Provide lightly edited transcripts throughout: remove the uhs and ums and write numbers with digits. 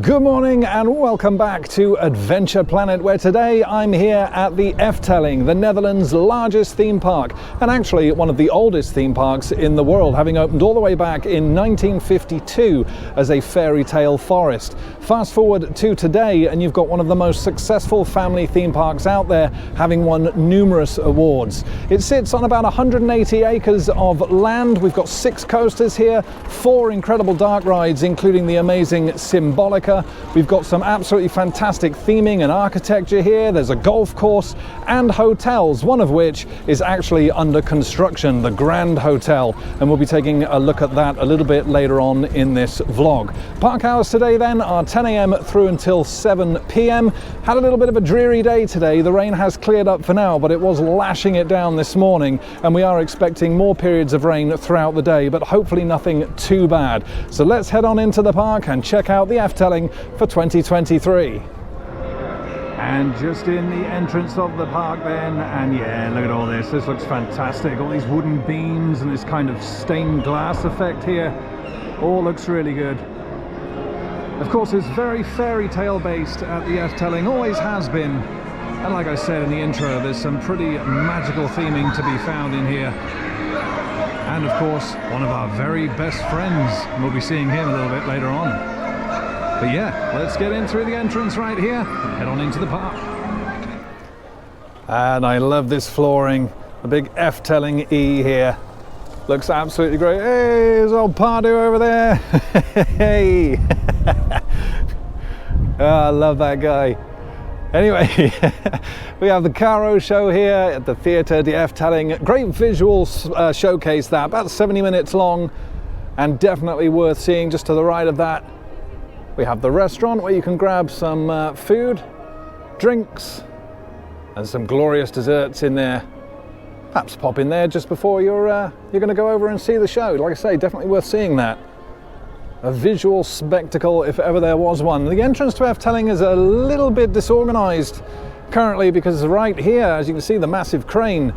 Good morning and welcome back to Adventure Planet, where today I'm here at the Efteling, the Netherlands' largest theme park, and actually one of the oldest theme parks in the world, having opened all the way back in 1952 as a fairy tale forest. Fast forward to today and you've got one of the most successful family theme parks out there, having won numerous awards. It sits on about 180 acres of land. We've got 6 coasters here, 4 incredible dark rides, including the amazing Symbolica. We've got some absolutely fantastic theming and architecture here. There's a golf course and hotels, one of which is actually under construction, the Grand Hotel, and we'll be taking a look at that a little bit later on in this vlog. Park hours today then are 10 a.m. through until 7 p.m. Had a little bit of a dreary day today. The rain has cleared up for now, but it was lashing it down this morning, and we are expecting more periods of rain throughout the day, but hopefully nothing too bad. So let's head on into the park and check out the Efteling for 2023. And just in the entrance of the park then, and yeah, look at all this. This looks fantastic. All these wooden beams and this kind of stained glass effect here. All looks really good. Of course, it's very fairy tale based at the Efteling, always has been. And like I said in the intro, there's some pretty magical theming to be found in here. And of course, one of our very best friends. We'll be seeing him a little bit later on. But yeah, let's get in through the entrance right here and head on into the park. And I love this flooring, the big Efteling E here. Looks absolutely great. Hey, there's old Pardo over there. Hey. Oh, I love that guy. Anyway, we have the Caro show here at the Theatre de Efteling. Great visual showcase that, about 70 minutes long, and definitely worth seeing. Just to the right of that, we have the restaurant where you can grab some food, drinks, and some glorious desserts in there. Perhaps pop in there just before you're going to go over and see the show. Like I say, definitely worth seeing that. A visual spectacle if ever there was one. The entrance to Efteling is a little bit disorganized currently, because right here, as you can see, the massive crane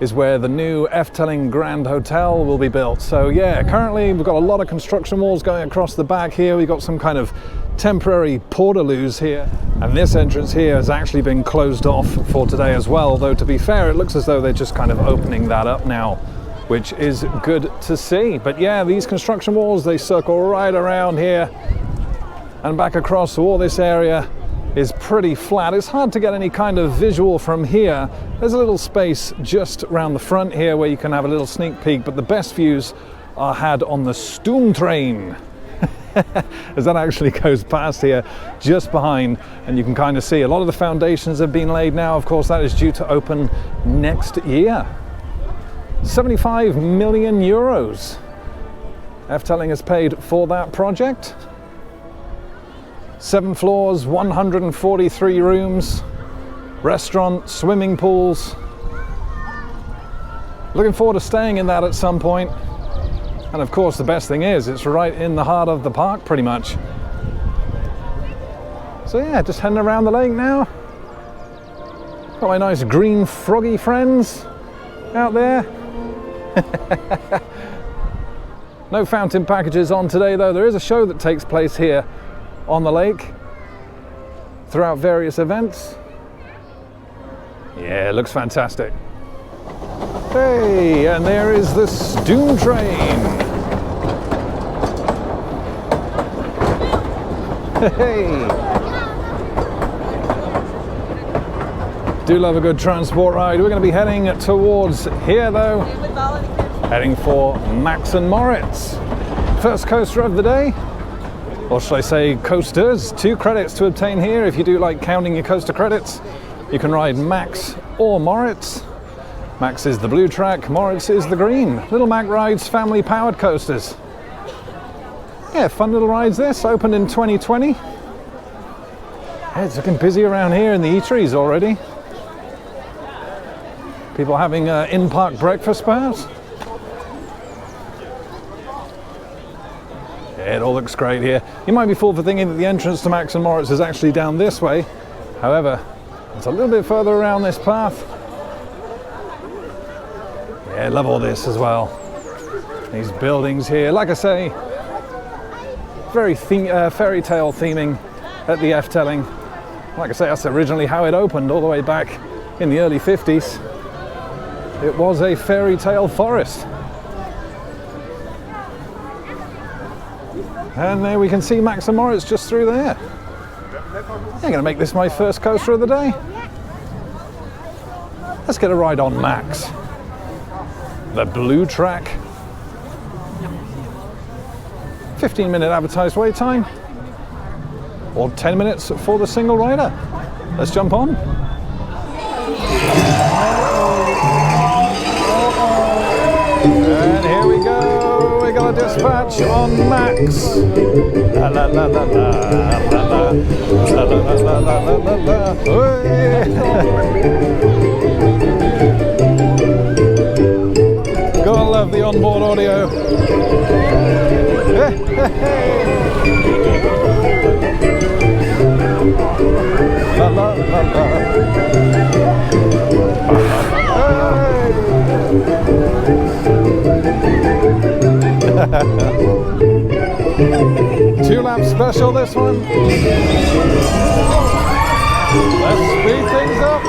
is where the new Efteling Grand Hotel will be built. So yeah, currently we've got a lot of construction walls going across the back here. We've got some kind of temporary portaloos here, and this entrance here has actually been closed off for today as well, though to be fair, it looks as though they're just kind of opening that up now, which is good to see. But yeah, these construction walls, they circle right around here and back across, so all this area is pretty flat. It's hard to get any kind of visual from here. There's a little space just around the front here where you can have a little sneak peek, but the best views are had on the Stoomtrain, as that actually goes past here just behind, and you can kind of see a lot of the foundations have been laid now. Of course, that is due to open next year. 75 million euros Efteling has paid for that project. 7 floors, 143 rooms, restaurant, swimming pools. Looking forward to staying in that at some point. And of course, the best thing is, it's right in the heart of the park pretty much. So yeah, just heading around the lake now. Got my nice green froggy friends out there. No fountain packages on today though. There is a show that takes place here on the lake throughout various events. Yeah, it looks fantastic. Hey, and there is the Stoomtrain. Hey. Do love a good transport ride. We're going to be heading towards here though, heading for Max and Moritz. First coaster of the day. Or should I say coasters? 2 credits to obtain here. If you do like counting your coaster credits, you can ride Max or Moritz. Max is the blue track, Moritz is the green. Little Mac rides family powered coasters. Yeah, fun little rides this, opened in 2020. Yeah, it's looking busy around here in the eateries already. People having in-park breakfast perhaps. It all looks great here. You might be fooled for thinking that the entrance to Max and Moritz is actually down this way. However, it's a little bit further around this path. Yeah, I love all this as well. These buildings here, like I say, very fairy tale theming at the Efteling. Like I say, that's originally how it opened, all the way back in the early 50s. It was a fairy tale forest. And there we can see Max and Moritz just through there. I'm going to make this my first coaster of the day. Let's get a ride on Max. The blue track. 15-minute advertised wait time. Or 10 minutes for the single rider. Let's jump on. And here we go. We got a dispatch on Max. La la la la la la la la la la la la la. Gotta love the onboard audio. La la la la. Two-lap special, this one. Let's speed things up.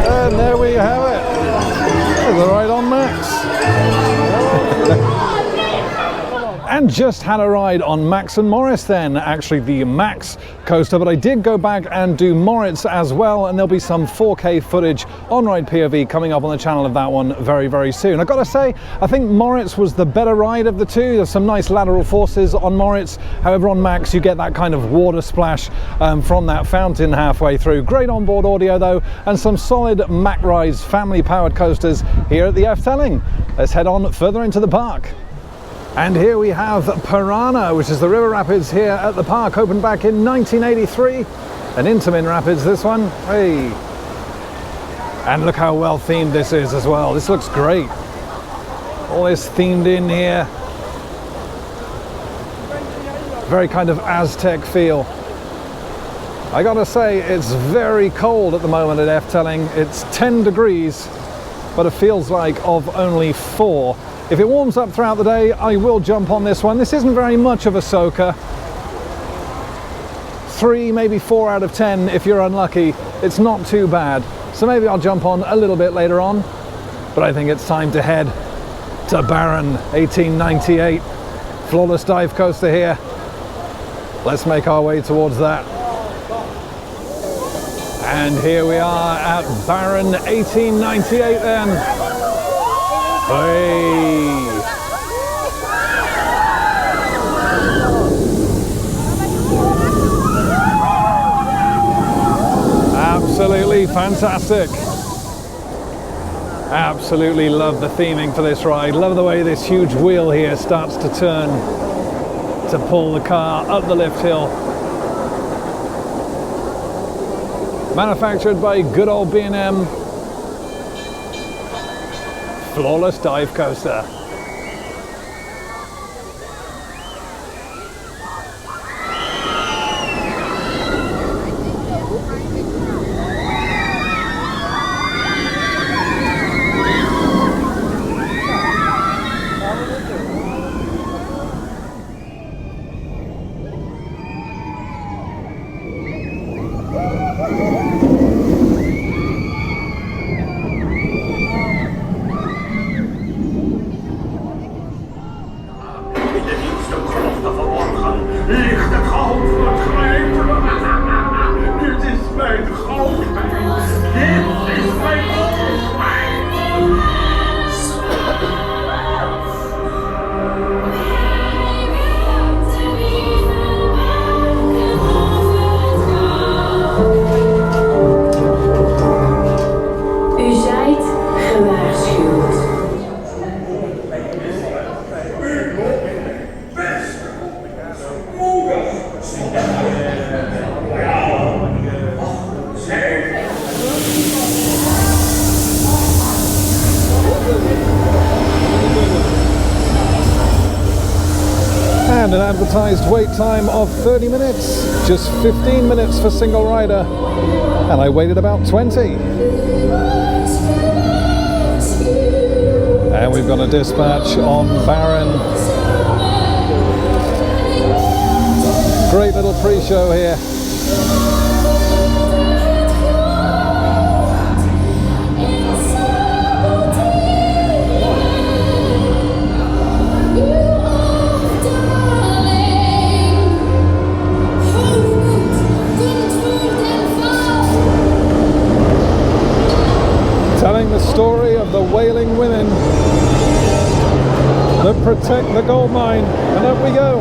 And there we have it. There's a ride on Max. And just had a ride on Max and Moritz then, actually the Max coaster, but I did go back and do Moritz as well, and there'll be some 4K footage on-ride POV coming up on the channel of that one very, very soon. I've got to say, I think Moritz was the better ride of the two. There's some nice lateral forces on Moritz. However, on Max, you get that kind of water splash from that fountain halfway through. Great onboard audio though, and some solid MacRise family-powered coasters here at the Efteling. Let's head on further into the park. And here we have Piranha, which is the river rapids here at the park, opened back in 1983. An Intamin rapids, this one. Hey! And look how well themed this is as well. This looks great. All this themed in here. Very kind of Aztec feel. I gotta say, it's very cold at the moment at Efteling. It's 10 degrees, but it feels like of only 4. If it warms up throughout the day, I will jump on this one. This isn't very much of a soaker. 3, maybe 4 out of 10 if you're unlucky. It's not too bad. So maybe I'll jump on a little bit later on. But I think it's time to head to Baron 1898. Flawless dive coaster here. Let's make our way towards that. And here we are at Baron 1898 then. Hey. Absolutely fantastic. Absolutely love the theming for this ride. Love the way this huge wheel here starts to turn to pull the car up the lift hill. Manufactured by good old B&M. Flawless dive coaster. And an advertised wait time of 30 minutes, just 15 minutes for single rider, and I waited about 20. And we've got a dispatch on Baron. Great little pre-show here. Telling the story of the wailing women that protect the gold mine. And up we go.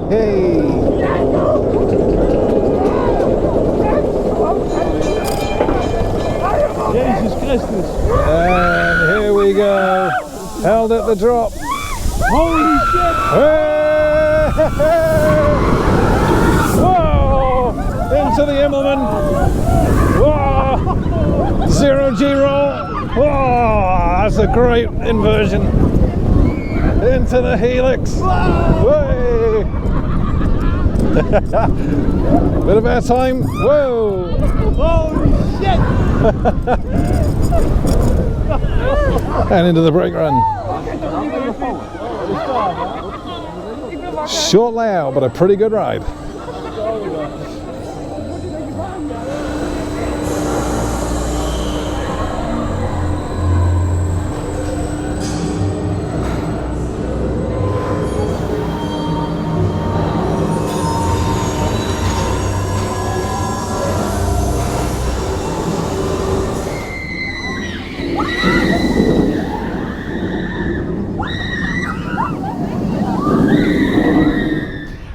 Hey. Jesus Christus. And here we go. Held at the drop. Holy shit! Whoa! Into the Immelman. Whoa! Zero G roll. Whoa! That's a great inversion. Into the helix. Way! Bit of air time. Whoa! Holy shit! And into the brake run. Short layout, but a pretty good ride.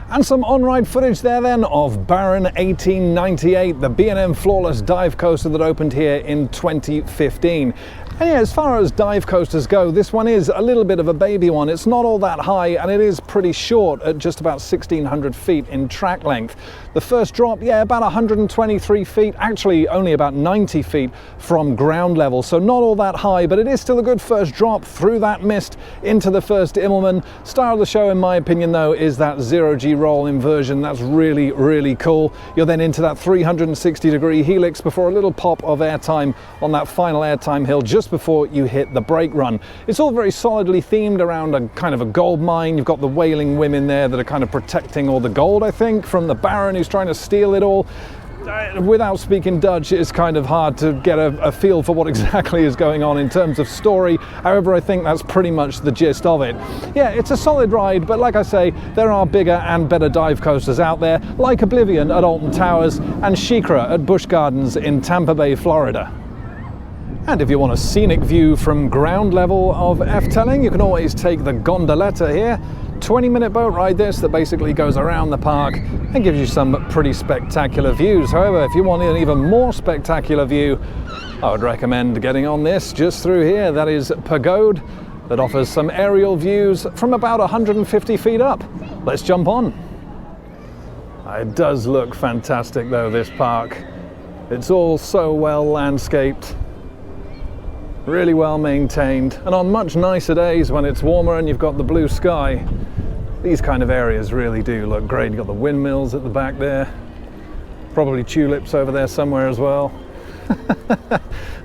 And some on-ride footage there then of Baron 1898, the B&M Flawless dive coaster that opened here in 2015. And yeah, as far as dive coasters go, this one is a little bit of a baby one. It's not all that high, and it is pretty short at just about 1,600 feet in track length. The first drop, yeah, about 123 feet, actually only about 90 feet from ground level, so not all that high, but it is still a good first drop through that mist into the first Immelman. Star of the show, in my opinion, though, is that zero-G roll inversion. That's really, really cool. You're then into that 360-degree helix before a little pop of airtime on that final airtime hill just before you hit the brake run. It's all very solidly themed around a kind of a gold mine. You've got the wailing women there that are kind of protecting all the gold, I think, from the Baron who's trying to steal it all. Without speaking Dutch, it's kind of hard to get a feel for what exactly is going on in terms of story. However, I think that's pretty much the gist of it. Yeah, it's a solid ride, but like I say, there are bigger and better dive coasters out there, like Oblivion at Alton Towers and Shikra at Busch Gardens in Tampa Bay, Florida. And if you want a scenic view from ground level of Efteling, you can always take the gondoletta here. 20-minute boat ride this that basically goes around the park and gives you some pretty spectacular views. However, if you want an even more spectacular view, I would recommend getting on this just through here. That is Pagoda, that offers some aerial views from about 150 feet up. Let's jump on. It does look fantastic though, this park. It's all so well landscaped. Really well maintained, and on much nicer days when it's warmer and you've got the blue sky, these kind of areas really do look great. You've got the windmills at the back there, probably tulips over there somewhere as well.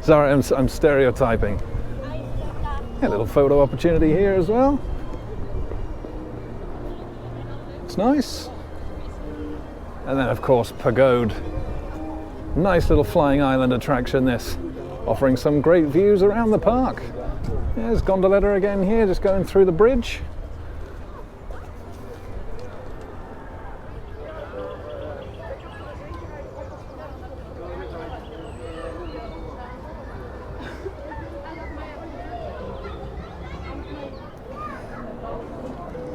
Sorry, I'm stereotyping. A little photo opportunity here as well. It's nice. And then of course Pagoda, nice little flying island attraction this, offering some great views around the park. There's gondoletta again here, just going through the bridge.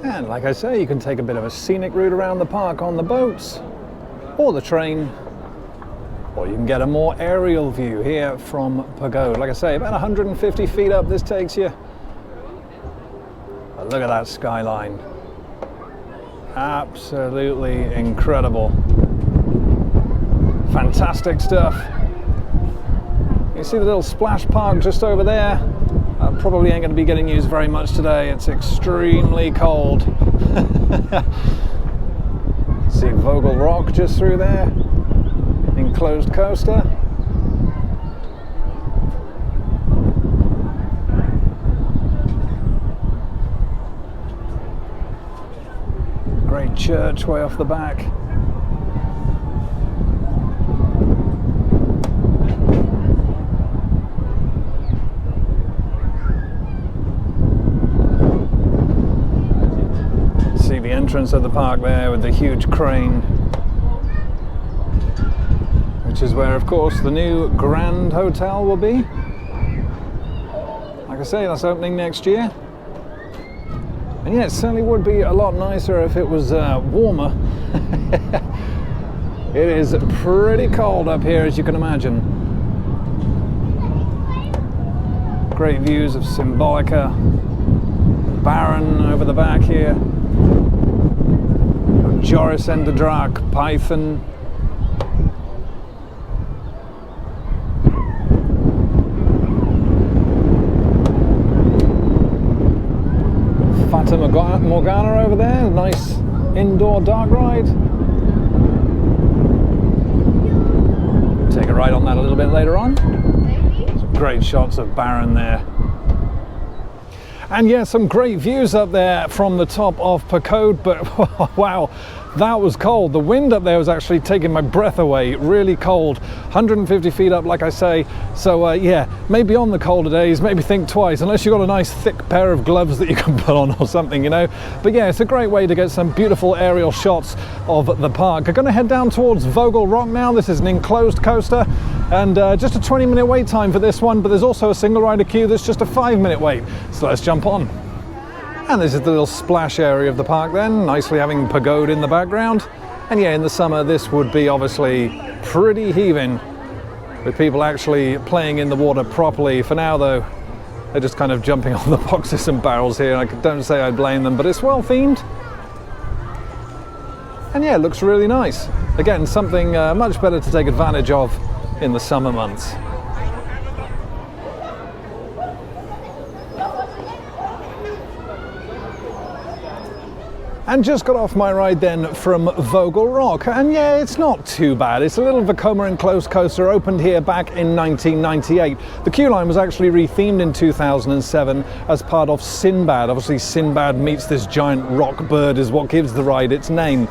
And like I say, you can take a bit of a scenic route around the park on the boats, or the train, or Or you can get a more aerial view here from Pagoda. Like I say, about 150 feet up this takes you. But look at that skyline. Absolutely incredible. Fantastic stuff. You see the little splash park just over there? Probably ain't going to be getting used very much today. It's extremely cold. See Vogel Rok just through there. Enclosed coaster. Great church way off the back. See the entrance of the park there with the huge crane, which is where, of course, the new Grand Hotel will be. Like I say, that's opening next year. And yeah, it certainly would be a lot nicer if it was warmer. It is pretty cold up here, as you can imagine. Great views of Symbolica, Baron over the back here, Joris and the Draak, Python. Fata Morgana over there, nice indoor dark ride. Take a ride on that a little bit later on. Some great shots of Baron there. And yeah, some great views up there from the top of Pagoda, but wow, that was cold. The wind up there was actually taking my breath away. Really cold. 150 feet up, like I say. So yeah, maybe on the colder days, maybe think twice, unless you've got a nice thick pair of gloves that you can put on or something, you know. But yeah, it's a great way to get some beautiful aerial shots of the park. I'm going to head down towards Vogel Rok now. This is an enclosed coaster, and just a 20-minute wait time for this one, but there's also a single rider queue that's just a 5-minute wait. So let's jump on. And this is the little splash area of the park then, nicely having Pagoda in the background. And yeah, in the summer this would be obviously pretty heaving, with people actually playing in the water properly. For now though, they're just kind of jumping on the boxes and barrels here. I don't say I blame them, but it's well themed. And yeah, it looks really nice. Again, something much better to take advantage of in the summer months. And just got off my ride then from Vogel Rok, and yeah, it's not too bad. It's a little Vekoma enclosed coaster, opened here back in 1998. The queue line was actually rethemed in 2007 as part of Sinbad. Obviously Sinbad meets this giant rock bird is what gives the ride its name.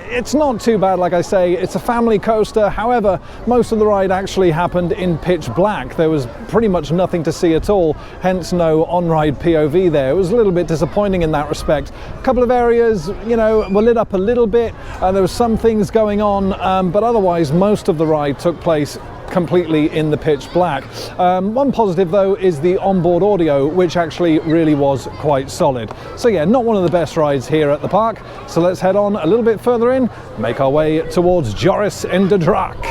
It's not too bad, like I say. It's a family coaster. However, most of the ride actually happened in pitch black. There was pretty much nothing to see at all, hence no on-ride POV there. It was a little bit disappointing in that respect. A couple of areas, you know, were lit up a little bit, and there were some things going on, but otherwise most of the ride took place completely in the pitch black. One positive though is the onboard audio, which actually really was quite solid. So yeah, not one of the best rides here at the park. So let's head on a little bit further in, make our way towards Joris and the Draak.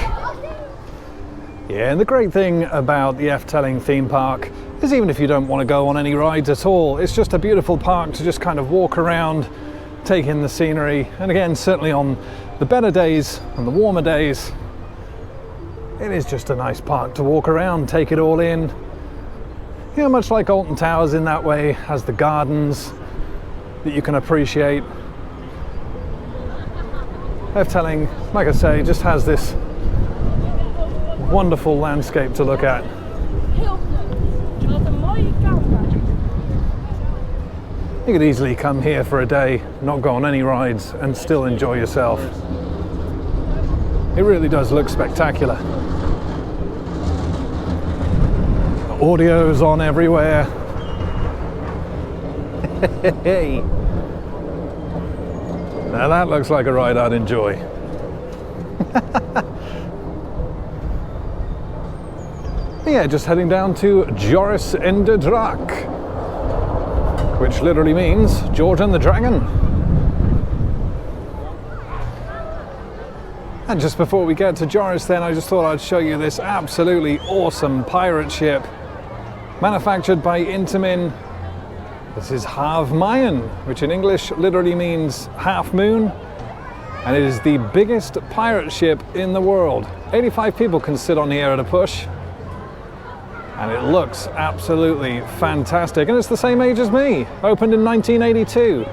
Yeah, and the great thing about the Efteling theme park is even if you don't want to go on any rides at all, it's just a beautiful park to just kind of walk around, take in the scenery. And again, certainly on the better days and the warmer days, it is just a nice park to walk around, take it all in. You know, much like Alton Towers in that way, has the gardens that you can appreciate. Efteling, like I say, just has this wonderful landscape to look at. You could easily come here for a day, not go on any rides, and still enjoy yourself. It really does look spectacular. Audio's on everywhere. Hey. Now that looks like a ride I'd enjoy. Yeah, just heading down to Joris and the Draak, which literally means George and the Dragon. And just before we get to Joris then, I just thought I'd show you this absolutely awesome pirate ship manufactured by Intamin. This is Half Mayan, which in English literally means half moon, and it is the biggest pirate ship in the world. 85 people can sit on here at a push, and it looks absolutely fantastic, and it's the same age as me, opened in 1982.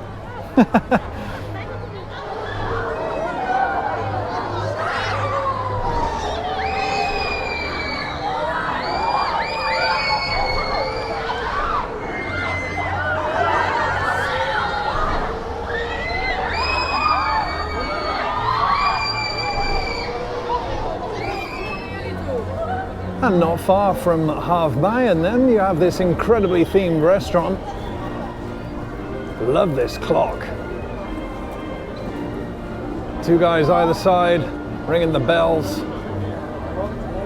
And not far from Half Mayan then, you have this incredibly themed restaurant. Love this clock. Two guys either side, ringing the bells.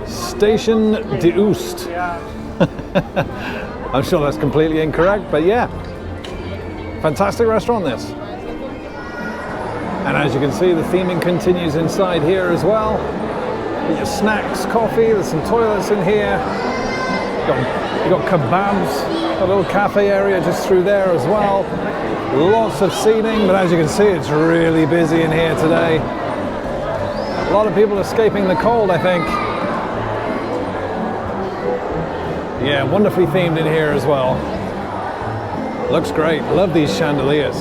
Station de Oost. I'm sure that's completely incorrect, but yeah. Fantastic restaurant this. And as you can see, the theming continues inside here as well. Your snacks, coffee, there's some toilets in here. You got kebabs, a little cafe area just through there as well. Lots of seating, but as you can see, it's really busy in here today. A lot of people escaping the cold, I think. Yeah, wonderfully themed in here as well. Looks great, love these chandeliers.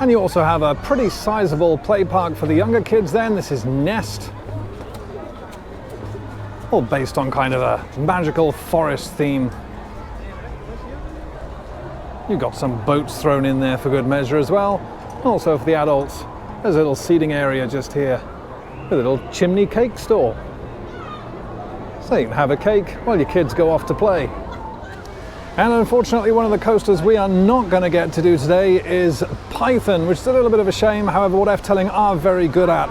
And you also have a pretty sizable play park for the younger kids then. This is Nest. All based on kind of a magical forest theme. You've got some boats thrown in there for good measure as well. Also for the adults, there's a little seating area just here. A little chimney cake store. So you can have a cake while your kids go off to play. And unfortunately, one of the coasters we are not going to get to do today is Python, which is a little bit of a shame. However, what Efteling are very good at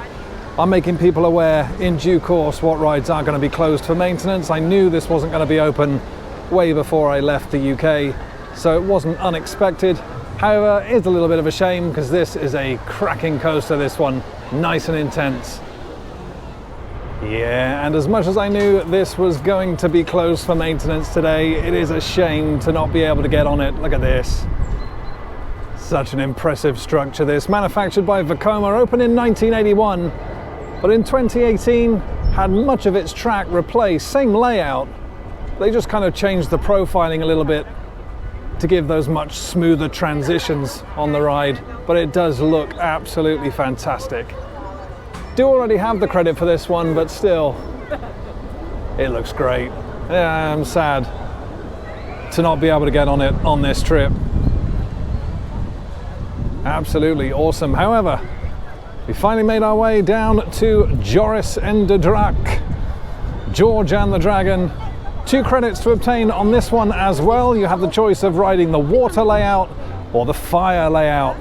are making people aware in due course what rides are going to be closed for maintenance. I knew this wasn't going to be open way before I left the UK, so it wasn't unexpected. However, it's a little bit of a shame because this is a cracking coaster, this one, nice and intense. Yeah, and as much as I knew this was going to be closed for maintenance today, it is a shame to not be able to get on it. Look at this. Such an impressive structure this. Manufactured by Vekoma, opened in 1981, but in 2018 had much of its track replaced. Same layout. They just kind of changed the profiling a little bit to give those much smoother transitions on the ride, but it does look absolutely fantastic. Do already have the credit for this one, but still, it looks great. Yeah, I'm sad to not be able to get on it on this trip. Absolutely awesome. However, we finally made our way down to Joris and the Draak. George and the Dragon. 2 credits to obtain on this one as well. You have the choice of riding the water layout or the fire layout.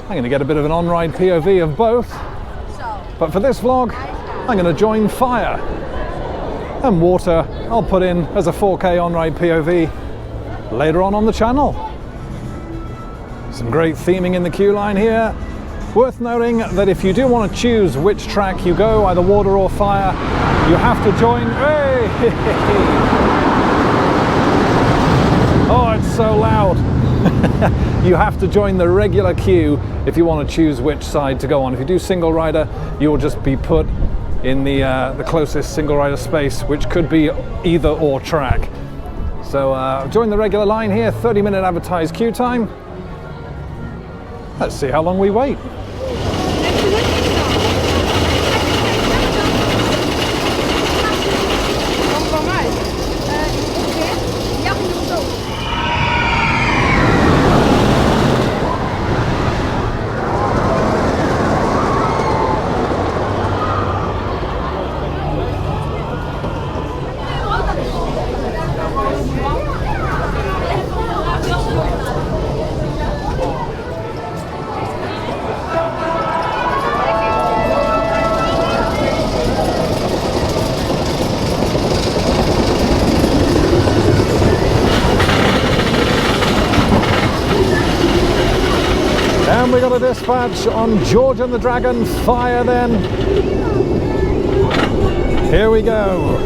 I'm going to get a bit of an on-ride POV of both, but for this vlog, I'm going to join fire. And water, I'll put in as a 4K on-ride POV later on the channel. Some great theming in the queue line here. Worth noting that if you do want to choose which track you go, either water or fire, you have to join. Hey! Oh, it's so loud. You have to join the regular queue if you want to choose which side to go on. If you do single rider, you will just be put in the closest single rider space, which could be either or track. So join the regular line here, 30-minute advertised queue time. Let's see how long we wait. got a dispatch on George and the Dragon Fire then. Here we go.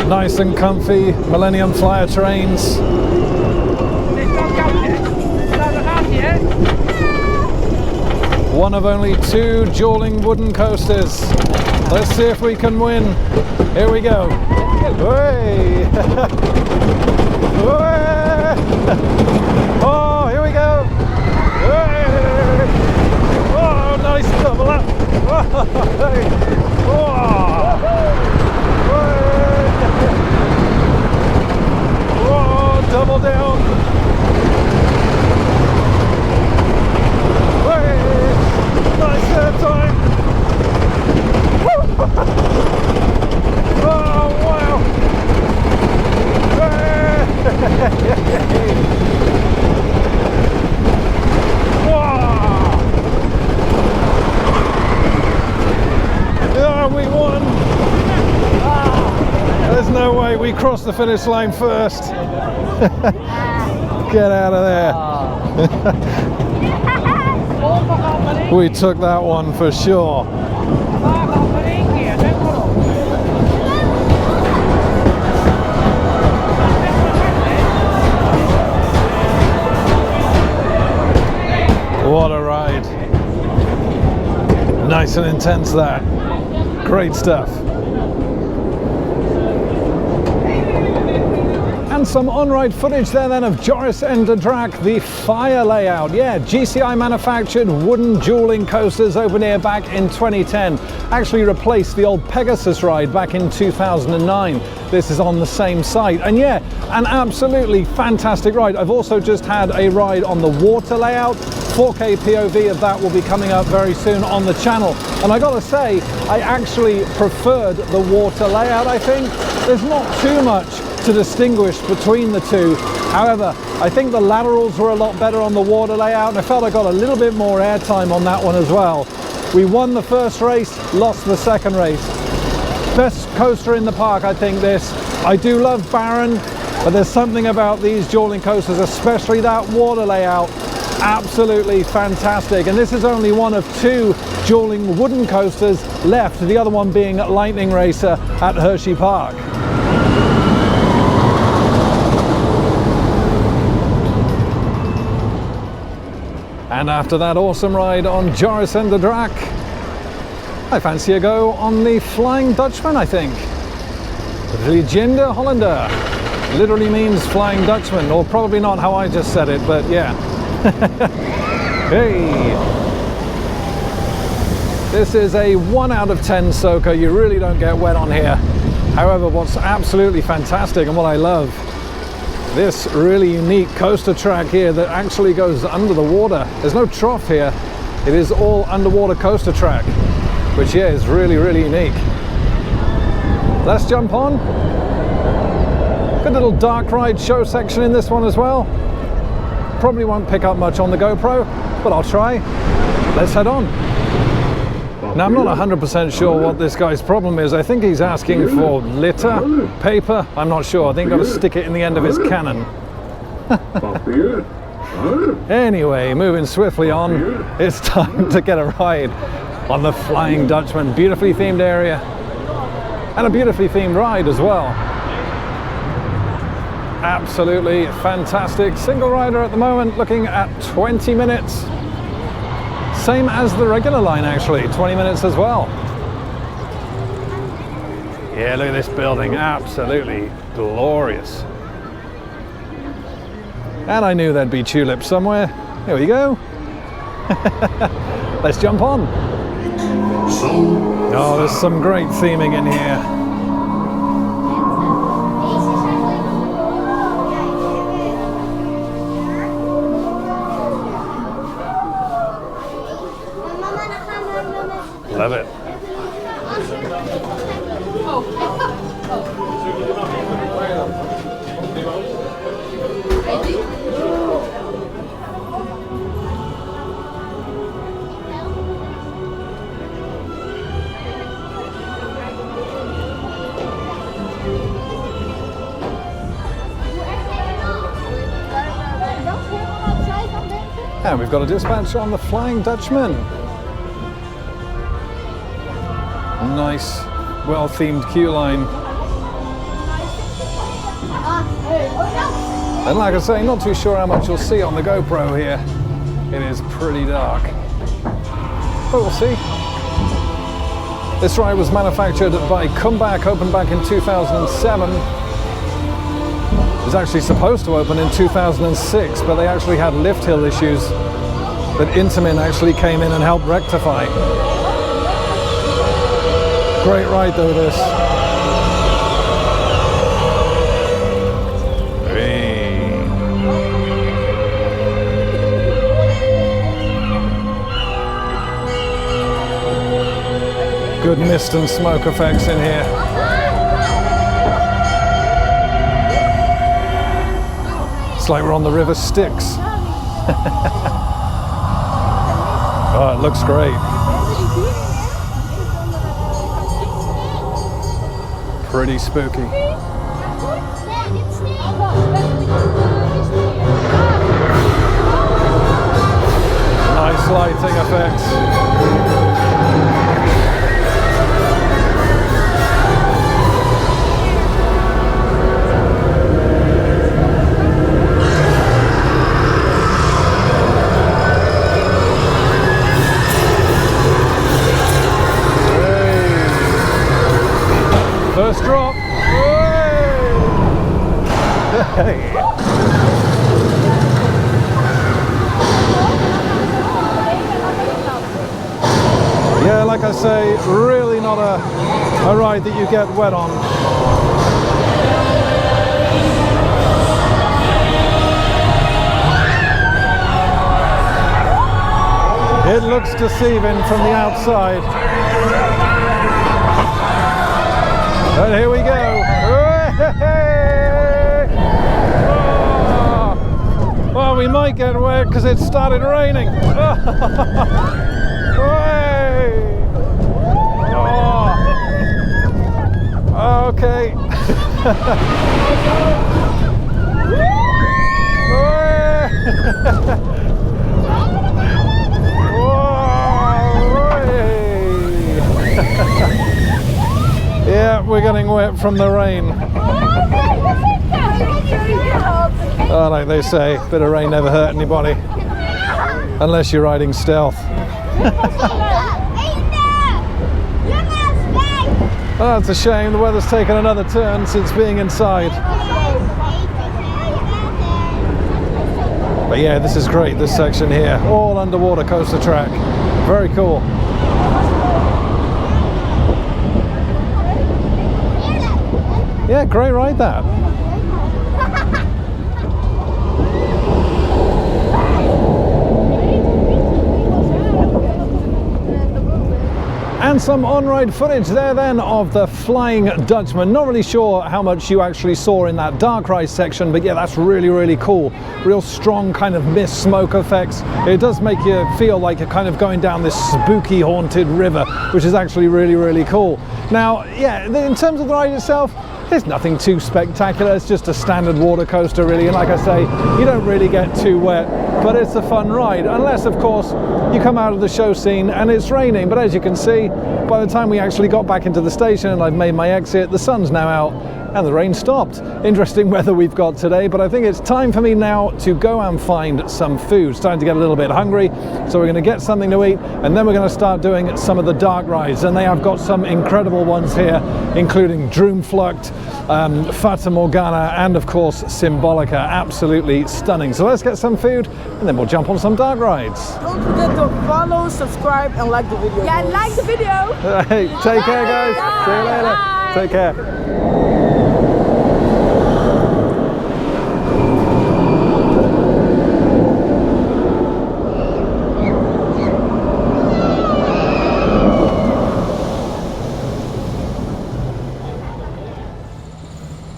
Nice and comfy Millennium Flyer trains. One of only 2 dueling wooden coasters. Let's see if we can win. Here we go. Hey. Oh, here we go. Hey. Oh, nice double up. Hey. Oh. Oh, double down. Hey. Nice third time. Oh, wow. Oh, we won. There's no way we crossed the finish line first. Get out of there. We took that one for sure. What a ride. Nice and intense that. Great stuff. And some on-ride footage there then of Joris and the Draak, the Fire layout. Yeah, GCI manufactured wooden dueling coasters opened here back in 2010. Actually replaced the old Pegasus ride back in 2009. This is on the same site. And yeah, an absolutely fantastic ride. I've also just had a ride on the water layout. 4K POV of that will be coming up very soon on the channel. And I gotta say, I actually preferred the water layout, I think. There's not too much to distinguish between the two. However, I think the laterals were a lot better on the water layout, and I felt I got a little bit more airtime on that one as well. We won the first race, lost the second race. Best coaster in the park, I think, this. I do love Baron, but there's something about these dueling coasters, especially that water layout, absolutely fantastic. And this is only one of 2 dueling wooden coasters left, the other one being Lightning Racer at Hershey Park. And after that awesome ride on Joris and the Draak, I fancy a go on the Flying Dutchman, I think. Vliegende Hollander. Literally means Flying Dutchman, or probably not how I just said it, but yeah. Hey! This is a 1 out of 10 soaker. You really don't get wet on here. However, what's absolutely fantastic and what I love, this really unique coaster track here that actually goes under the water. There's no trough here. It is all underwater coaster track, which yeah, is really, really unique. Let's jump on. Good little dark ride show section in this one as well. Probably won't pick up much on the GoPro, but I'll try. Let's head on. Now, I'm not 100% sure what this guy's problem is. I think he's asking for litter, paper, I'm not sure. I think I've got to stick it in the end of his cannon. Anyway, moving swiftly on, it's time to get a ride on the Flying Dutchman. Beautifully themed area, and a beautifully themed ride as well. Absolutely fantastic. Single rider at the moment, looking at 20 minutes. Same as the regular line actually, 20 minutes as well. Yeah, look at this building, absolutely glorious. And I knew there'd be tulips somewhere. Here we go. Let's jump on. Oh, there's some great theming in here. Love it. And we've got a dispatch on the Flying Dutchman. Nice, well-themed queue line. And like I say, not too sure how much you'll see on the GoPro here. It is pretty dark. But we'll see. This ride was manufactured by Comeback, opened back in 2007. It was actually supposed to open in 2006, but they actually had lift hill issues that Intamins actually came in and helped rectify. Great ride though, this. Good mist and smoke effects in here. It's like we're on the River Styx. Oh, it looks great. Pretty spooky. Nice lighting effects. First drop. Hey. Yeah, like I say, really not a ride that you get wet on. It looks deceiving from the outside. And here we go. Oh. Well, we might get wet because it started raining. Oh. Okay. Yeah, we're getting wet from the rain. Oh, like they say, a bit of rain never hurt anybody. Unless you're riding stealth. Oh, it's a shame. The weather's taken another turn since being inside. But yeah, this is great, this section here. All underwater coaster track. Very cool. Yeah, great ride that. And some on-ride footage there then of the Flying Dutchman. Not really sure how much you actually saw in that dark ride section, but yeah, that's really, really cool. Real strong kind of mist smoke effects. It does make you feel like you're kind of going down this spooky haunted river, which is actually really, really cool. Now, yeah, in terms of the ride itself, there's nothing too spectacular. It's just a standard water coaster really, and like I say, you don't really get too wet, but it's a fun ride, unless of course you come out of the show scene and it's raining. But as you can see, by the time we actually got back into the station and I've made my exit, the sun's now out and the rain stopped. Interesting weather we've got today, but I think it's time for me now to go and find some food. Starting to get a little bit hungry, so we're going to get something to eat, and then we're going to start doing some of the dark rides. And they have got some incredible ones here, including Droomvlucht, Fata Morgana, and of course Symbolica. Absolutely stunning. So let's get some food, and then we'll jump on some dark rides. Don't forget to follow, subscribe, and like the video. Yeah, like the video. Hey, take care, guys. Bye. See you later. Bye. Take care.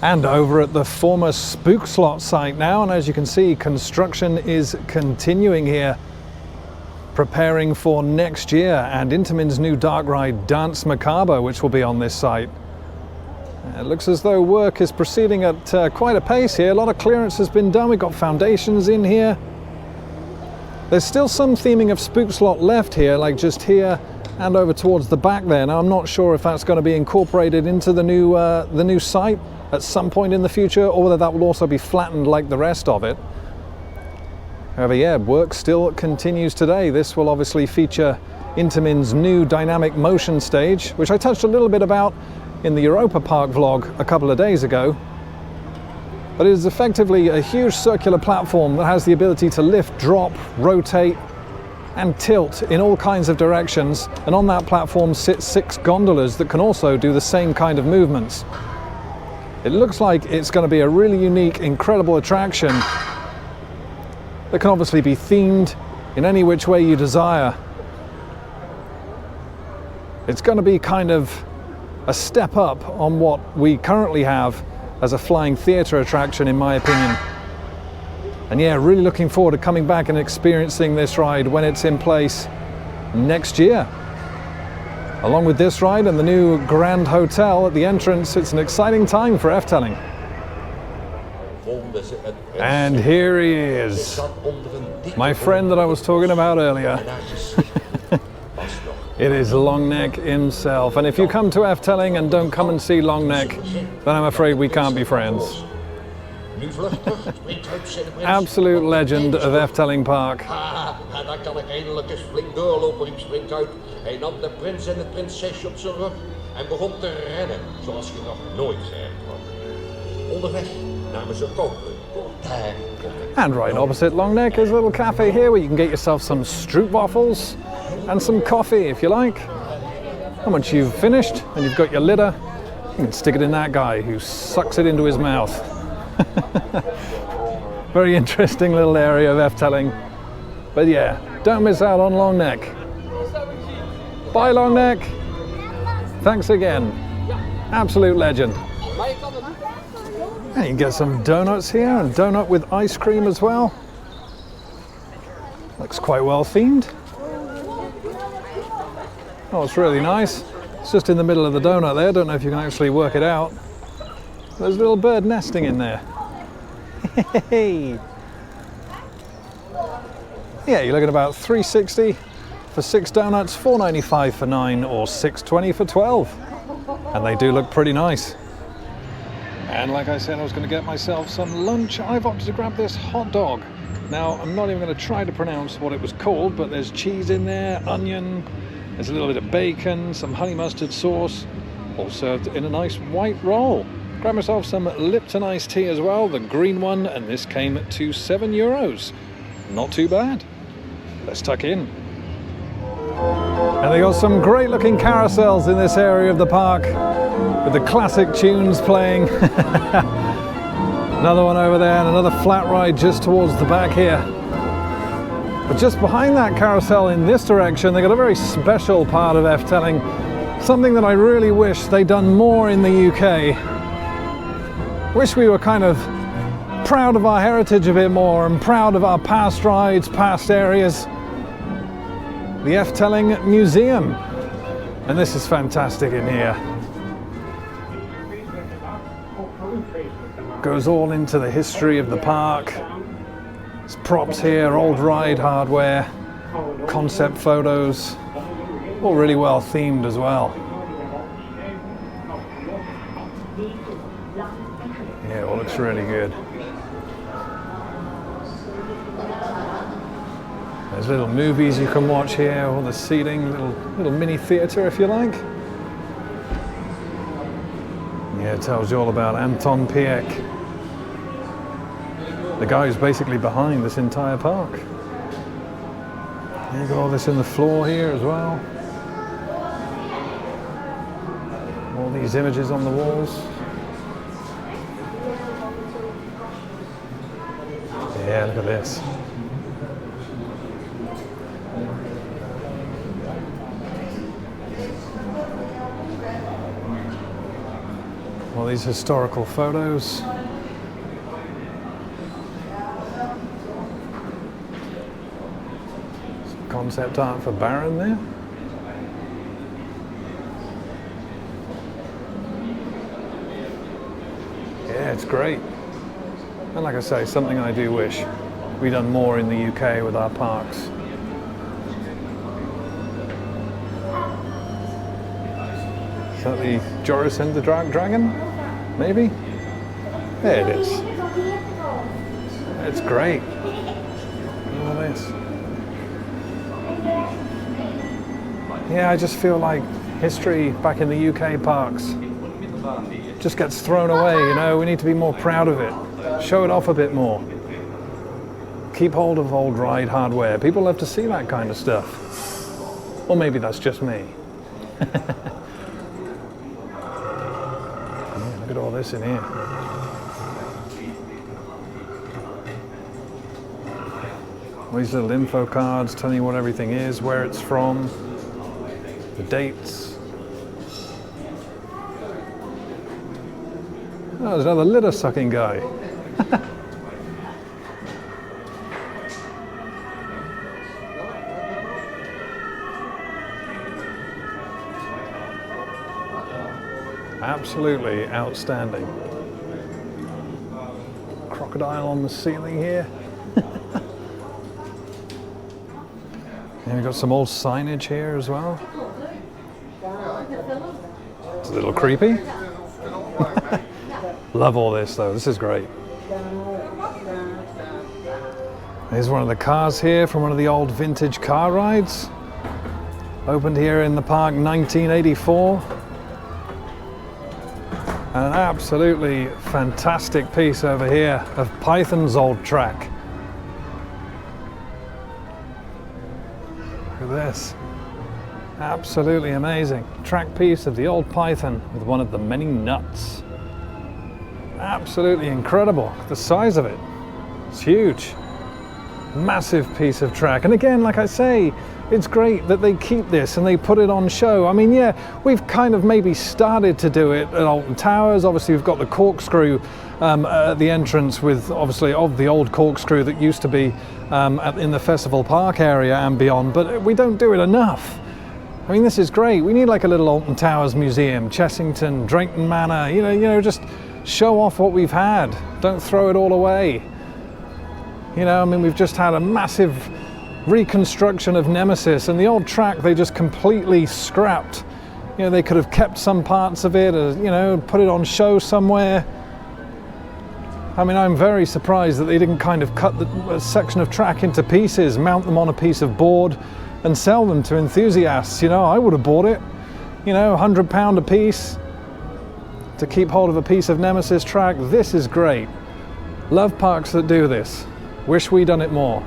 And over at the former Spook Slot site now, and as you can see, construction is continuing here, preparing for next year and Intamins' new dark ride Danse Macabre, which will be on this site. It looks as though work is proceeding at quite a pace here. A lot of clearance has been done. We've got foundations in here. There's still some theming of Spook Slot left here, like just here and over towards the back there. Now I'm not sure if that's going to be incorporated into the new site at some point in the future, or whether that will also be flattened like the rest of it. However, yeah, work still continues today. This will obviously feature Intamins' new dynamic motion stage, which I touched a little bit about in the Europa Park vlog a couple of days ago. But it is effectively a huge circular platform that has the ability to lift, drop, rotate, and tilt in all kinds of directions. And on that platform sit 6 gondolas that can also do the same kind of movements. It looks like it's going to be a really unique, incredible attraction that can obviously be themed in any which way you desire. It's going to be kind of a step up on what we currently have as a flying theatre attraction, in my opinion. And yeah, really looking forward to coming back and experiencing this ride when it's in place next year. Along with this ride and the new Grand Hotel at the entrance, it's an exciting time for Efteling. And here he is, my friend that I was talking about earlier. It is Longneck himself, and if you come to Efteling and don't come and see Longneck, then I'm afraid we can't be friends. Absolute legend of Efteling Park. En dan kan ik eindelijk eens flink doorlopen. Ik springt uit. Hij nam de prins en het prinsesje op zijn rug en begon te rennen, zoals je nog nooit gerend had. Onderweg namen ze koken. And right opposite Longneck is a little cafe here where you can get yourself some stroopwafels and some coffee if you like. And once you've finished and you've got your litter, you can stick it in that guy who sucks it into his mouth. Very interesting little area of Efteling. But yeah, don't miss out on Longneck. Bye Longneck. Thanks again. Absolute legend. And you can get some donuts here, and donut with ice cream as well. Looks quite well themed. Oh, it's really nice. It's just in the middle of the donut there. Don't know if you can actually work it out. There's a little bird nesting in there. Hey. Yeah, you're looking at about $3.60 for 6 donuts, $4.95 for 9, or $6.20 for 12. And they do look pretty nice. And like I said, I was going to get myself some lunch. I've opted to grab this hot dog. Now, I'm not even going to try to pronounce what it was called, but there's cheese in there, onion, there's a little bit of bacon, some honey mustard sauce, all served in a nice white roll. Grab myself some Lipton iced tea as well, the green one, and this came to €7. Not too bad. Let's tuck in. And they got some great looking carousels in this area of the park, with the classic tunes playing. Another one over there, and another flat ride just towards the back here. But just behind that carousel in this direction, they got a very special part of Efteling, something that I really wish they'd done more in the UK. Wish we were kind of proud of our heritage a bit more, and proud of our past rides, past areas. The Efteling Museum. And this is fantastic in here. Goes all into the history of the park. There's props here, old ride hardware, concept photos, all really well themed as well. Yeah, it all looks really good. There's little movies you can watch here, all the seating, little mini theatre if you like. Yeah, it tells you all about Anton Pieck, the guy who's basically behind this entire park. You got all this in the floor here as well. All these images on the walls. Yeah, look at this. All these historical photos. Some concept art for Baron there. Yeah, it's great. And like I say, something I do wish be done more in the UK with our parks. Is that the Joris and the Dragon? Maybe? There it is. It's great. Look at this. Yeah, I just feel like history back in the UK parks just gets thrown away, you know. We need to be more proud of it. Show it off a bit more. Keep hold of old ride hardware. People love to see that kind of stuff. Or maybe that's just me. Look at all this in here. These little info cards telling you what everything is, where it's from, the dates. Oh, there's another litter sucking guy. Absolutely outstanding. Crocodile on the ceiling here. And we've got some old signage here as well. It's a little creepy. Love all this though, this is great. Here's one of the cars here from one of the old vintage car rides. Opened here in the park 1984. And an absolutely fantastic piece over here of Python's old track. Look at this. Absolutely amazing. Track piece of the old Python with one of the many nuts. Absolutely incredible. The size of it. It's huge. Massive piece of track. And again, like I say, it's great that they keep this and they put it on show. I mean, yeah, we've kind of maybe started to do it at Alton Towers. Obviously, we've got the corkscrew at the entrance with, obviously, of the old corkscrew that used to be in the Festival Park area and beyond, but we don't do it enough. I mean, this is great. We need like a little Alton Towers museum, Chessington, Drayton Manor, you know, just show off what we've had. Don't throw it all away. You know, I mean, we've just had a massive reconstruction of Nemesis, and the old track they just completely scrapped. You know, they could have kept some parts of it, you know, put it on show somewhere. I mean, I'm very surprised that they didn't kind of cut the section of track into pieces, mount them on a piece of board and sell them to enthusiasts. You know, I would have bought it, you know, £100 a piece to keep hold of a piece of Nemesis track. This is great. Love parks that do this. Wish we'd done it more.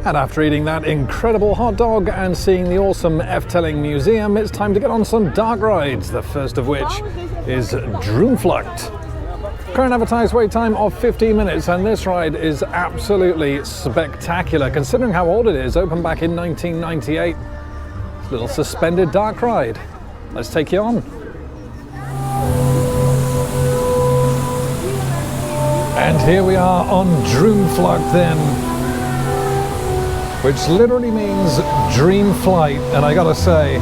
And after eating that incredible hot dog and seeing the awesome Efteling Museum, it's time to get on some dark rides, the first of which is Droomvlucht. Current advertised wait time of 15 minutes, and this ride is absolutely spectacular considering how old it is. Opened back in 1998. It's a little suspended dark ride. Let's take you on. And here we are on Droomvlucht then, which literally means dream flight, and I gotta say,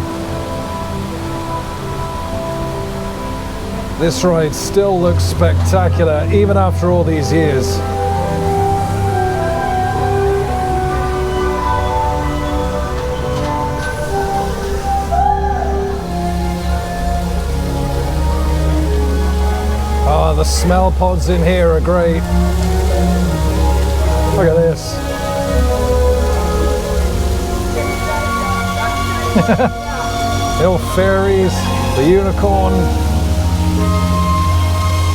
this ride still looks spectacular even after all these years. Oh, the smell pods in here are great. Look at this. Little fairies, the unicorn,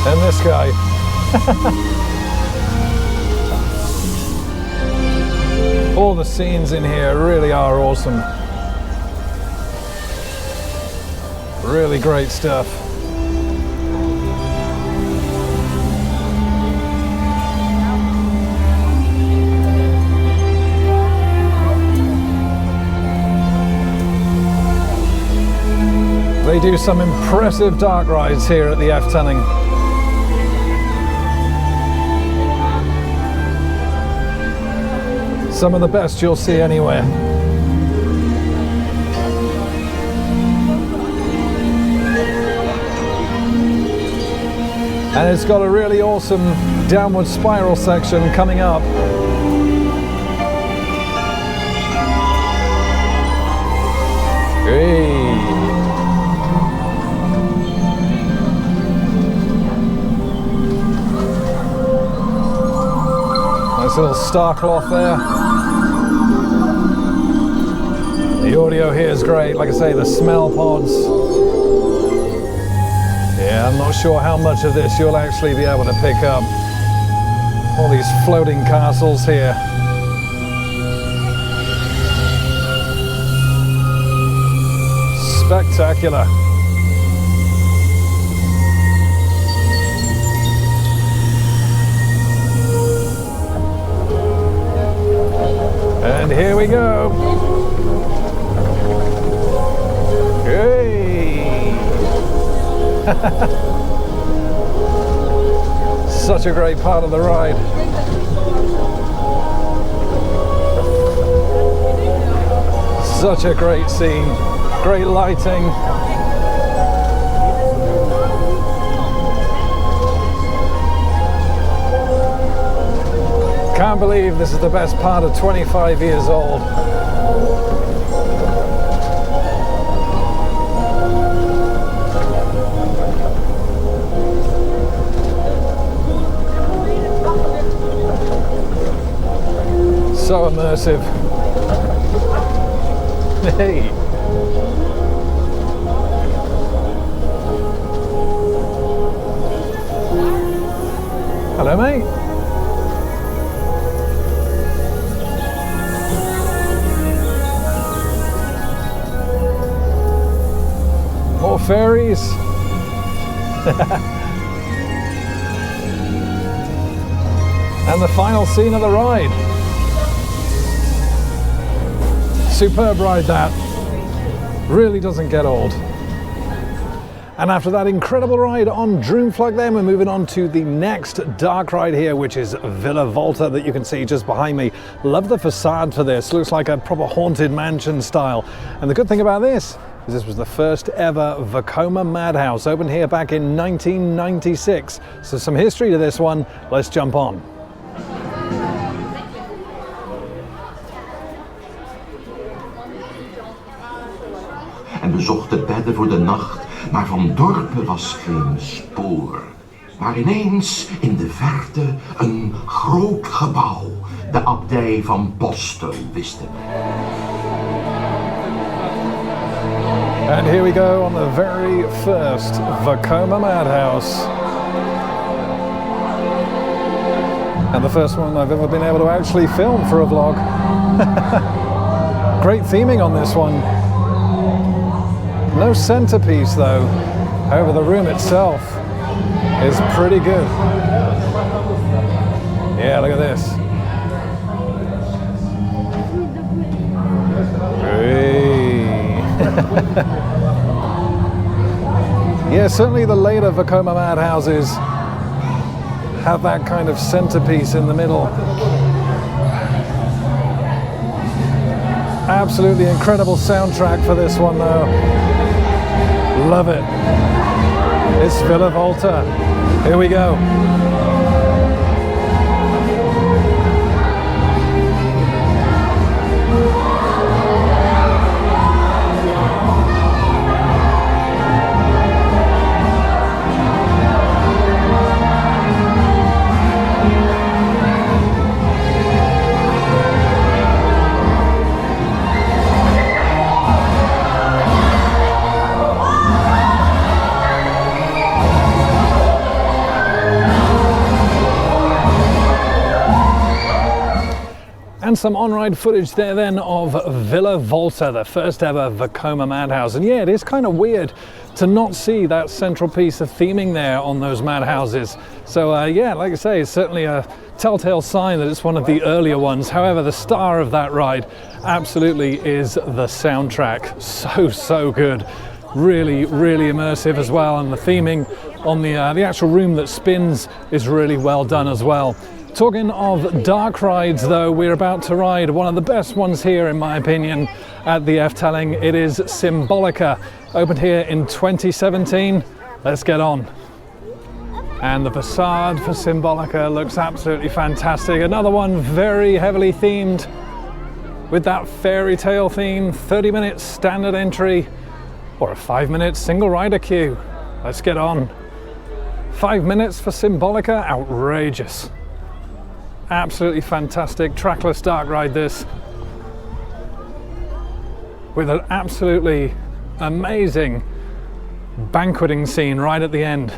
and this guy. All the scenes in here really are awesome. Really great stuff. They do some impressive dark rides here at the Efteling. Some of the best you'll see anywhere. And it's got a really awesome downward spiral section coming up. Hey. Nice little star cloth there. The audio here is great. Like I say, the smell pods. Yeah, I'm not sure how much of this you'll actually be able to pick up. All these floating castles here. Spectacular. And here we go. Hey! Such a great part of the ride. Such a great scene, great lighting. Can't believe this is the best part of 25 years old. So immersive. Hey. Hello, mate. More fairies. And the final scene of the ride. Superb ride that. Really doesn't get old. And after that incredible ride on Droomvlucht, then we're moving on to the next dark ride here, which is Villa Volta, that you can see just behind me. Love the facade for this. Looks like a proper haunted mansion style. And the good thing about this is this was the first ever Vekoma madhouse, opened here back in 1996. So some history to this one. Let's jump on. En bezochten bedden voor de nacht, maar van dorpen was geen spoor. Maar ineens in de verte een groot gebouw, de abdij van Boston, wisten we. And here we go on the very first Vekoma madhouse. And the first one I've ever been able to actually film for a vlog. Great theming on this one. No centerpiece though. However, the room itself is pretty good. Yeah, look at this. Hey. Yeah, certainly the later Vekoma madhouses have that kind of centerpiece in the middle. Absolutely incredible soundtrack for this one though. Love it. It's Villa Volta. Here we go. And some on-ride footage there then of Villa Volta, the first ever Vekoma madhouse. And yeah, it is kind of weird to not see that central piece of theming there on those madhouses. So yeah, like I say, it's certainly a telltale sign that it's one of the earlier ones. However, the star of that ride absolutely is the soundtrack. So good. Really immersive as well, and the theming on the actual room that spins is really well done as well. Talking of dark rides though, we're about to ride one of the best ones here in my opinion at the Efteling. It is Symbolica, opened here in 2017. Let's get on. And the facade for Symbolica looks absolutely fantastic. Another one very heavily themed with that fairy tale theme, 30 minutes standard entry or a 5-minute single rider queue. Let's get on. 5 minutes for Symbolica, outrageous. Absolutely fantastic, trackless dark ride this. With an absolutely amazing banqueting scene right at the end.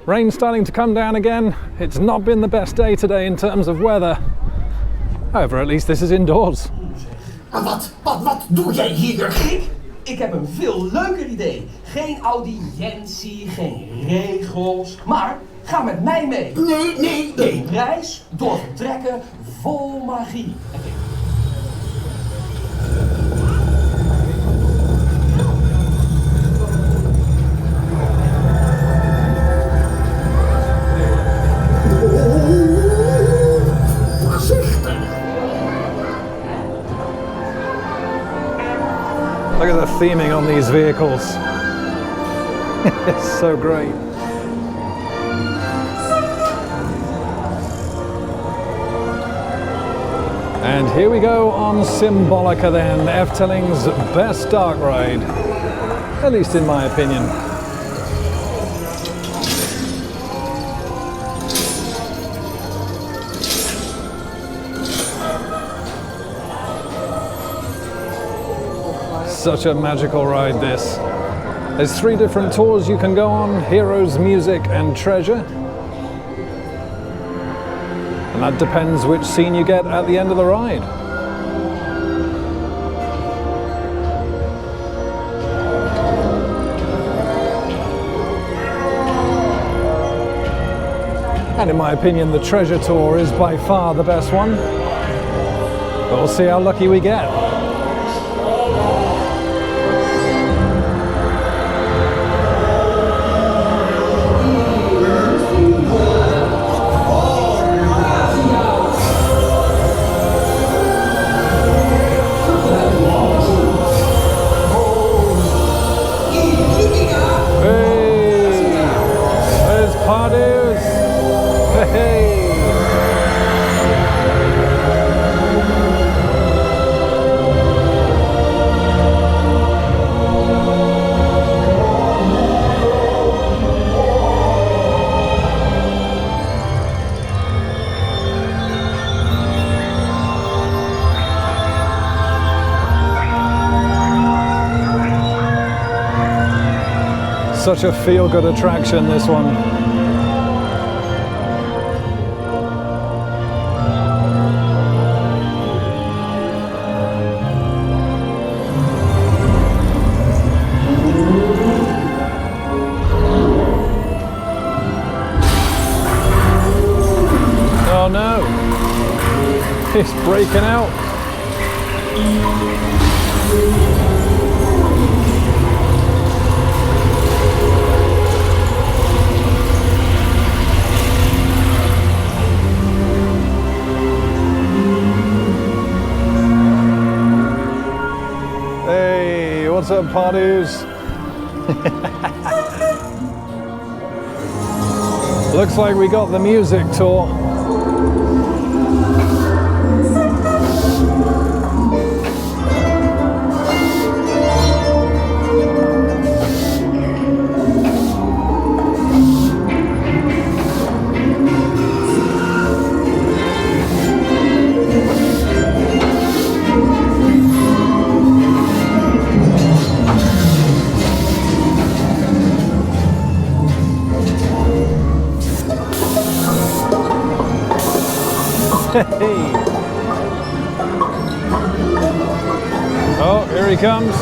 Rain starting to come down again. It's not been the best day today in terms of weather. However, at least this is indoors. Wat doe jij hier, gek? Ik heb een veel leuker idee. Geen audiëntie, geen regels, maar ga met mij mee. Nee. Een reis door vertrekken vol magie. Look at the theming on these vehicles. It's so great. And here we go on Symbolica then, Efteling's best dark ride, at least in my opinion. Such a magical ride this. There's 3 different tours you can go on, Heroes, Music and Treasure. And that depends which scene you get at the end of the ride. And in my opinion, the Treasure Tour is by far the best one. But we'll see how lucky we get. Such a feel-good attraction, this one. Oh no! It's breaking out. What's up, Pardoos? Looks like we got the music tour. Hey. Oh, here he comes.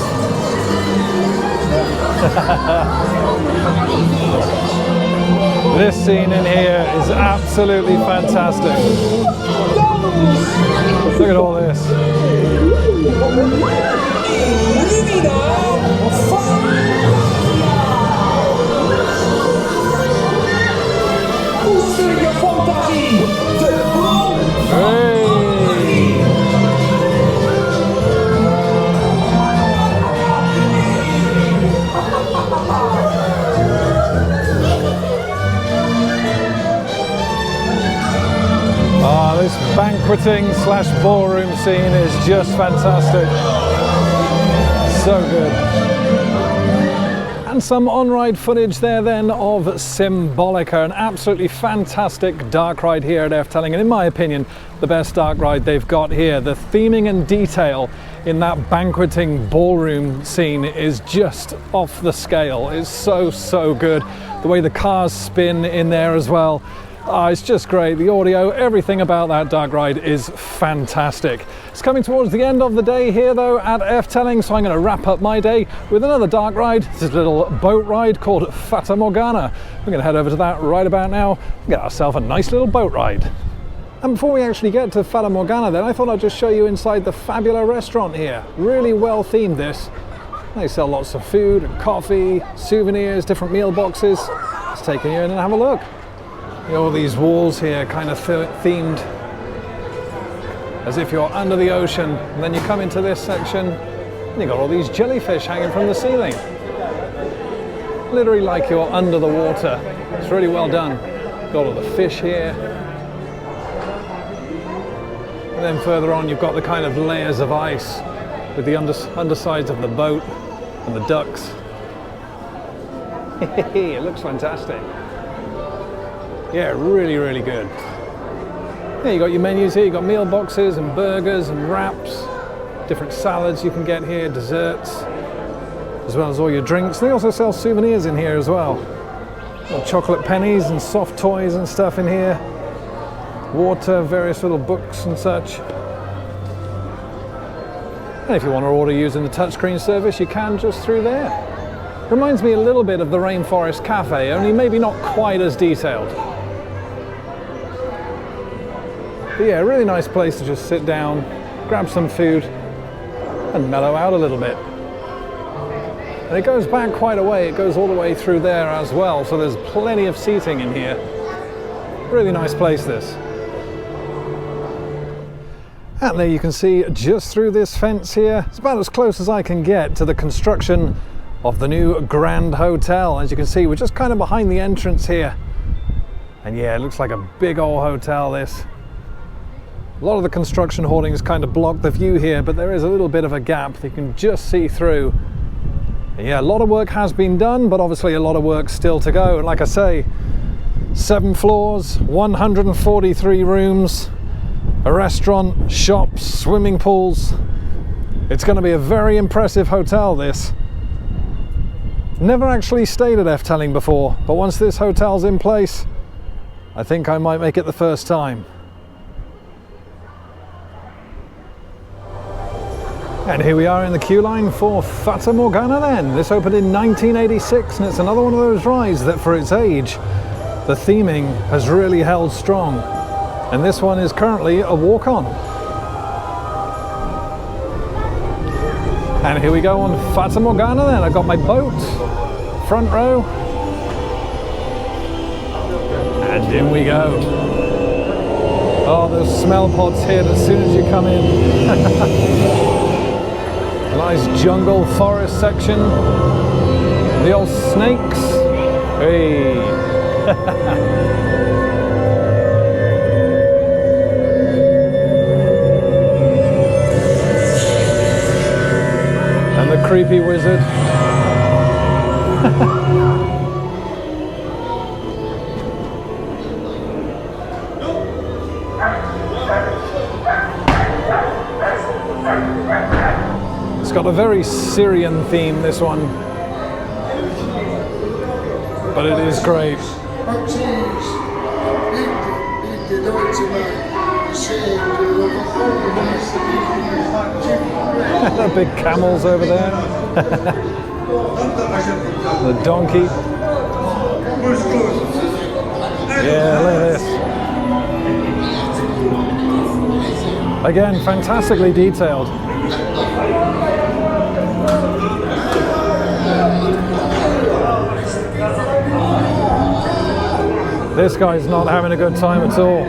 This scene in here is absolutely fantastic. Look at all this. Koester je fantasie, de banqueting slash ballroom scene is just fantastic. So good. And some on-ride footage there then of Symbolica, an absolutely fantastic dark ride here at Efteling, and in my opinion, the best dark ride they've got here. The theming and detail in that banqueting ballroom scene is just off the scale. It's so good. The way the cars spin in there as well. It's just great. The audio, everything about that dark ride is fantastic. It's coming towards the end of the day here though at Efteling, so I'm going to wrap up my day with another dark ride. This is a little boat ride called Fata Morgana. We're going to head over to that right about now and get ourselves a nice little boat ride. And before we actually get to Fata Morgana then, I thought I'd just show you inside the Fabula restaurant here. Really well themed this. They sell lots of food and coffee, souvenirs, different meal boxes. Let's take you in and have a look. All these walls here kind of themed as if you're under the ocean, and then you come into this section and you've got all these jellyfish hanging from the ceiling. Literally like you're under the water. It's really well done. Got all the fish here. And then further on you've got the kind of layers of ice with the undersides of the boat and the ducks. It looks fantastic. Yeah, really good. Yeah, you got your menus here. You got meal boxes and burgers and wraps, different salads you can get here, desserts, as well as all your drinks. They also sell souvenirs in here as well. Got chocolate pennies and soft toys and stuff in here. Water, various little books and such. And if you want to order using the touchscreen service, you can just through there. Reminds me a little bit of the Rainforest Cafe, only maybe not quite as detailed. But yeah, really nice place to just sit down, grab some food, and mellow out a little bit. And it goes back quite a way, it goes all the way through there as well, so there's plenty of seating in here. Really nice place this. And there you can see just through this fence here, it's about as close as I can get to the construction of the new Grand Hotel. As you can see, we're just kind of behind the entrance here. And yeah, it looks like a big old hotel this. A lot of the construction hoardings kind of block the view here, but there is a little bit of a gap that you can just see through. And yeah, a lot of work has been done, but obviously a lot of work still to go. And like I say, 7 floors, 143 rooms, a restaurant, shops, swimming pools. It's going to be a very impressive hotel, this. Never actually stayed at Efteling before, but once this hotel's in place, I think I might make it the first time. And here we are in the queue line for Fata Morgana then. This opened in 1986 and it's another one of those rides that for its age, the theming has really held strong. And this one is currently a walk-on. And here we go on Fata Morgana then. I've got my boat, front row. And in we go. Oh, those smell pods hit as soon as you come in. Nice jungle forest section. The old snakes. Hey. And the creepy wizard. It's got a very Syrian theme, this one, but it is great. The big camels over there. The donkey. Yeah, look at this. Again, fantastically detailed. This guy's not having a good time at all.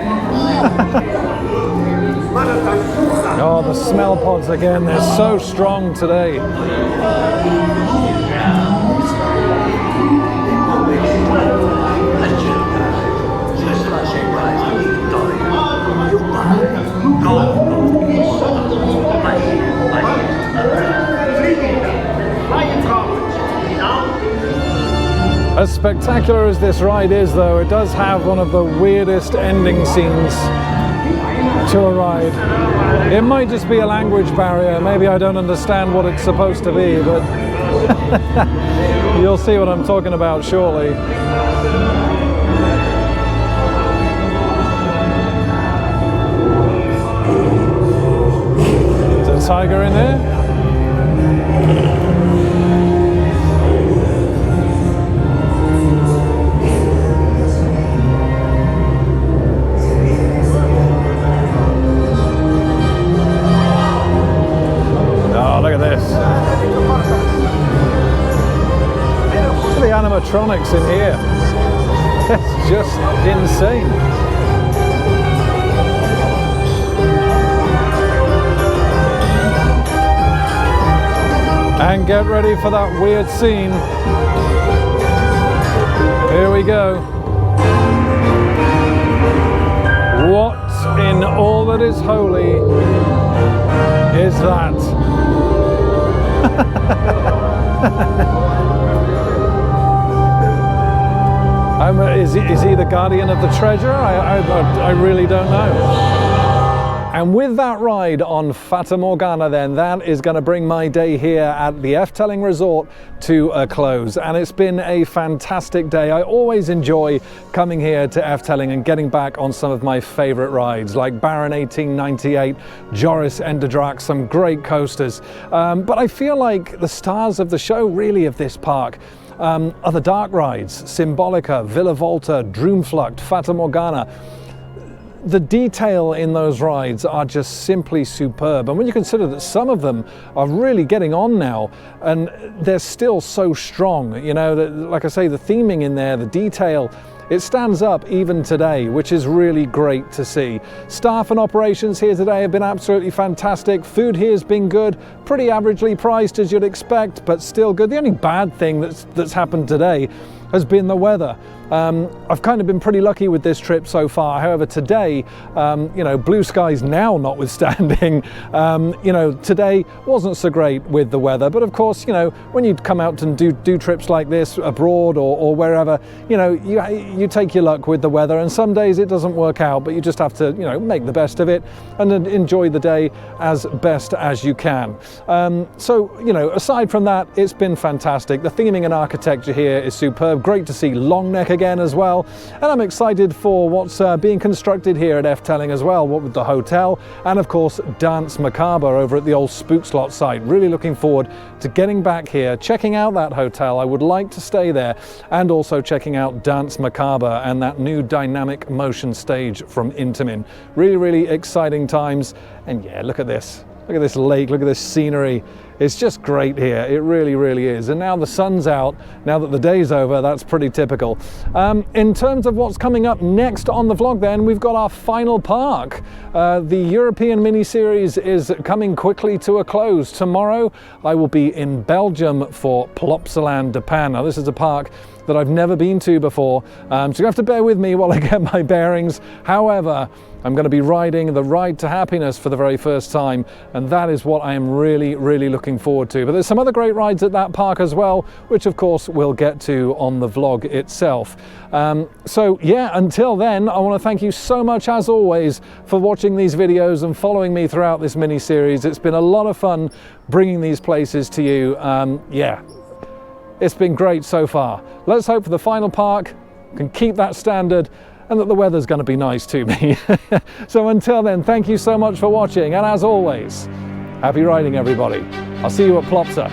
Oh, the smell pods again, they're so strong today. spectacular as this ride is, though, it does have one of the weirdest ending scenes to a ride. It might just be a language barrier. Maybe I don't understand what it's supposed to be, but you'll see what I'm talking about shortly. Is there a tiger in there? Look at this. Look at the animatronics in here. It's just insane. And get ready for that weird scene. Here we go. What in all that is holy is that? Is he the guardian of the treasure? I really don't know. And with that ride on Fata Morgana then, that is going to bring my day here at the Efteling Resort to a close. And it's been a fantastic day. I always enjoy coming here to Efteling and getting back on some of my favorite rides, like Baron 1898, Joris and Draak, some great coasters. But I feel like the stars of the show, really, of this park, are the dark rides: Symbolica, Volta, Droomvlucht, Fata Morgana. The detail in those rides are just simply superb, and when you consider that some of them are really getting on now and they're still so strong, you know, like I say, the theming in there, the detail, it stands up even today, which is really great to see. Staff and operations here today have been absolutely fantastic. Food here has been good, pretty averagely priced as you'd expect, but still good. The only bad thing that's happened today has been the weather. I've kind of been pretty lucky with this trip so far. However, today, you know, blue skies now notwithstanding, you know, today wasn't so great with the weather. But of course, you know, when you come out and do trips like this abroad or wherever, you know, you take your luck with the weather, and some days it doesn't work out, but you just have to, you know, make the best of it and enjoy the day as best as you can. So, you know, aside from that, it's been fantastic. The theming and architecture here is superb. Great to see Long Neck again as well, and I'm excited for what's being constructed here at Efteling as well, what with the hotel and of course Danse Macabre over at the old Spook Slot site. Really looking forward to getting back here, checking out that hotel. I would like to stay there, and also checking out Danse Macabre and that new dynamic motion stage from Intamins. Really exciting times. And yeah, look at this. Look at this lake, look at this scenery. It's just great here. It really is. And now the sun's out, now that the day's over, that's pretty typical. In terms of what's coming up next on the vlog then, we've got our final park. The European mini-series is coming quickly to a close. Tomorrow I will be in Belgium for Plopsaland de Pan. Now this is a park that I've never been to before, so you have to bear with me while I get my bearings. However, I'm going to be riding the Ride to Happiness for the very first time, and that is what I am really looking forward to. But there's some other great rides at that park as well, which of course we'll get to on the vlog itself. So yeah, until then, I want to thank you so much as always for watching these videos and following me throughout this mini-series. It's been a lot of fun bringing these places to you. Yeah, it's been great so far. Let's hope for the final park can keep that standard, and that the weather's going to be nice to me. So until then, thank you so much for watching, and as always, happy riding everybody. I'll see you at Plopsa.